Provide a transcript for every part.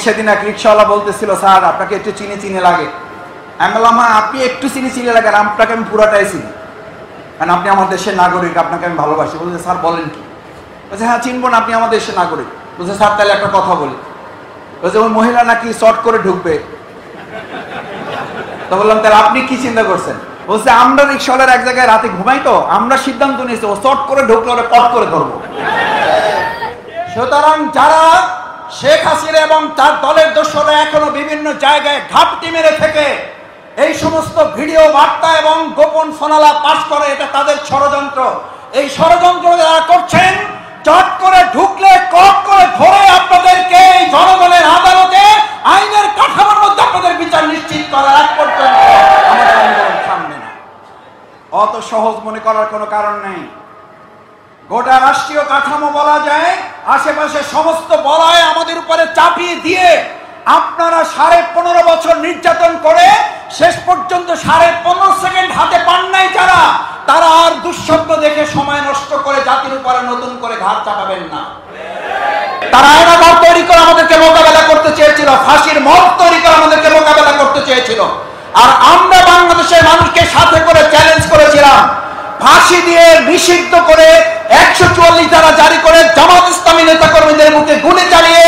সেদিন এক রিক্সাওয়ালা বলতেছিল, স্যার আপনাকে একটু চিনি চিনি লাগে। আমি বললাম, হ্যাঁ আপনি একটু চিনি চিনি লাগে, আর আপনাকে আমি পুরাটাই চিনি, কারণ আপনি আমার দেশের নাগরিক, আপনাকে আমি ভালোবাসি। বলছে, স্যার বলেন কি? বলছে, হ্যাঁ চিনবো না, আপনি আমার দেশের নাগরিক। বলছে, স্যার তাহলে একটা কথা বলি। বলছে, ওই মহিলা নাকি শর্ট করে ঢুকবে। তো বললাম, তাহলে আপনি কি চিন্তা করছেন? বলছে, আমরা রিক্সাওয়ালার এক জায়গায় রাতে ঘুমাই, তো আমরা সিদ্ধান্ত নিয়েছি ও শর্ট করে ঢুকলে ওরা পট করে ধরবো। সুতরাং যারা শেখ হাসিনা এবং তার দলের দোসররা এখনো বিভিন্ন জায়গায় ঘাপটি মেরে থেকে এই সমস্ত ভিডিও বার্তা এবং গোপন ফোনালা পাস করে, এটা তাদের ষড়যন্ত্র। এই ষড়যন্ত্র যারা করছেন, চট করে ঢুকলে কট করে ধরে আপনাদেরকে এই জনগণের আদালতে আইনের কাঠামোর মধ্যে আপনাদের বিচার নিশ্চিত করার আগ পর্যন্ত আমাদের আন্দোলন থামবে না। অত সহজ মনে করার কোনো কারণ নেই। গোটা রাষ্ট্রীয় কাঠামো বলা যায়, আশেপাশে সমস্ত বলয় আমাদের উপরে চাপিয়ে দিয়ে আপনারা 15.5 বছর নির্যাতন করে শেষ পর্যন্ত 15.5 সেকেন্ড হাতে পান নাই যারা, তারা আর দুঃস্বপ্ন দেখে সময় নষ্ট করে জাতির উপরে নতুন করে ঘাট চাপাবেন না। তারা আয়না ঘর তৈরি করে আমাদেরকে মোকাবেলা করতে চেয়েছিল, ফাঁসির মত তৈরি করে আমাদেরকে মোকাবেলা করতে চেয়েছিল, আর আমরা বাংলাদেশের মানুষকে সাথে করে চ্যালেঞ্জ করেছিলাম। ফাঁসি দিয়ে নিষিদ্ধ করে 144 ধারা জারি করে জামাত ইসলামী নেতা কর্মীদের মুখে গুলি চালিয়ে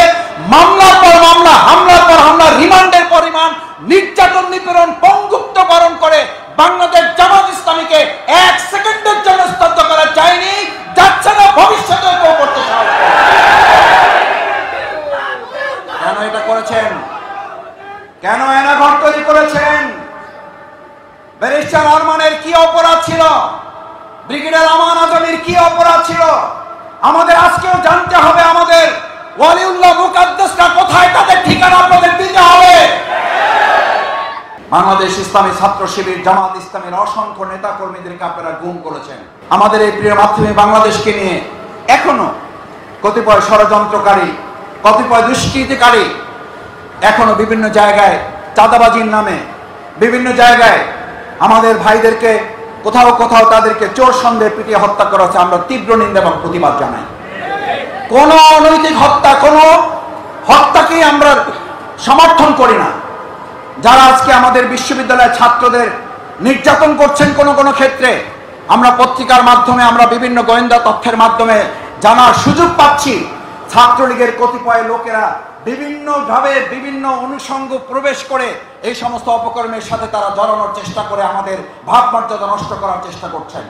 মামলার পর মামলা, হামলার পর হামলা, রিমান্ডের পর রিমান্ড, নির্যাতন নিপীড়ন পঙ্গুত্বকরণ করে বাংলাদেশ জামাত ইসলামীকে 1 সেকেন্ডের জন্য স্তব্ধ করা যায়নি, যাচ্ছে না, ভবিষ্যতে কেউ করতে সাহস করবে। কেন এটা করেছেন? কেন আয়না ঘর তৈরি করেছেন? ব্যারিস্টার আরমানের কি অপরাধ ছিল? ব্রিগেডিয়ার আমান আজমের কি অপরাধ ছিল? আমাদের আজকেও জানতে হবে। আমাদের ওয়ালিউল্লাহ মুকাদ্দাসরা কোথায়, তাদের ঠিকানা আপনাদের দিতে হবে। বাংলাদেশ ইসলামী ছাত্র শিবির, জামাত ইসলামের অসংখ্য নেতা কর্মীদেরকে আপনারা গুম করেছেন। আমাদের এই প্রিয় মাতৃভূমি বাংলাদেশকে নিয়ে এখনো কতিপয় ষড়যন্ত্রকারী, কতিপয় দুষ্কৃতিকারী এখনো বিভিন্ন জায়গায় চাঁদাবাজির নামে বিভিন্ন জায়গায় আমাদের ভাইদেরকে কোথাও কোথাও তাদেরকে চোর সন্দেহে পিটিয়ে হত্যা করা হচ্ছে। আমরা তীব্র নিন্দা এবং প্রতিবাদ জানাই। কোন অনৈতিক হত্যা, কোন হত্যাকেই আমরা সমর্থন করি না। যারা আজকে আমাদের বিশ্ববিদ্যালয়ের ছাত্রদের নির্যাতন করছেন কোন কোন ক্ষেত্রে, আমরা পত্রিকার মাধ্যমে, আমরা বিভিন্ন গোয়েন্দা তথ্যের মাধ্যমে জানার সুযোগ পাচ্ছি, ছাত্রলীগের কতিপয় লোকেরা বিভিন্নভাবে বিভিন্ন অনুষঙ্গ প্রবেশ করে এই সমস্ত অপকর্মের সাথে তারা জড়ানোর চেষ্টা করে আমাদের ভাবমর্যাদা নষ্ট করার চেষ্টা করছেন।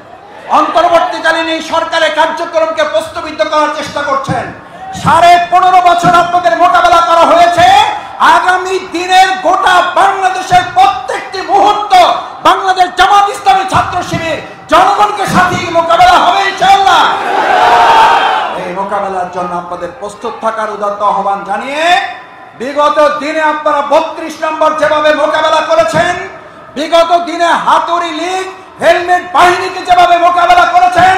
অন্তর্বর্তীকালীন এই সরকারের কার্যক্রমকে প্রশ্নবিদ্ধ করার চেষ্টা করছেন। 15.5 বছর আপনাদের মোকাবেলা করা হয়েছে। আগামী দিনের গোটা বাংলাদেশের প্রত্যেকটি মুহূর্ত বাংলাদেশ জামাত ইসলামী ছাত্র শিবির জনগণকে সাথে মোকাবেলা হবে ইনশাআল্লাহ। এই মোকাবেলার জন্য আপনাদের প্রস্তুত থাকার উদাত্ত আহ্বান জানিয়ে, বিগত দিনে আপনারা 32 নম্বর যেভাবে মোকাবেলা করেছেন, বিগত দিনে হাতুড়ি লীগ, হেলমেট বাহিনীকে যেভাবে মোকাবেলা করেছেন,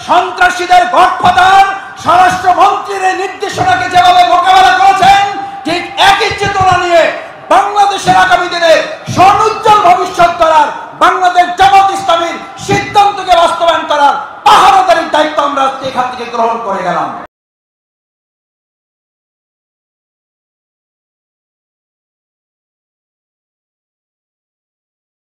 সন্ত্রাসীদের গডফাদার স্বরাষ্ট্রমন্ত্রীর নির্দেশনাকে যেভাবে মোকাবেলা করেছেন, ঠিক একই চেতনা নিয়ে বাংলাদেশের আগামী দিনে স্বর্ণোজ্জ্বল ভবিষ্যৎ করার, বাংলাদেশ জামাত ইসলামীর সিদ্ধান্তকে বাস্তবায়ন করার পাহারাদারির দায়িত্ব আমরা এখান থেকে গ্রহণ করে গেলাম।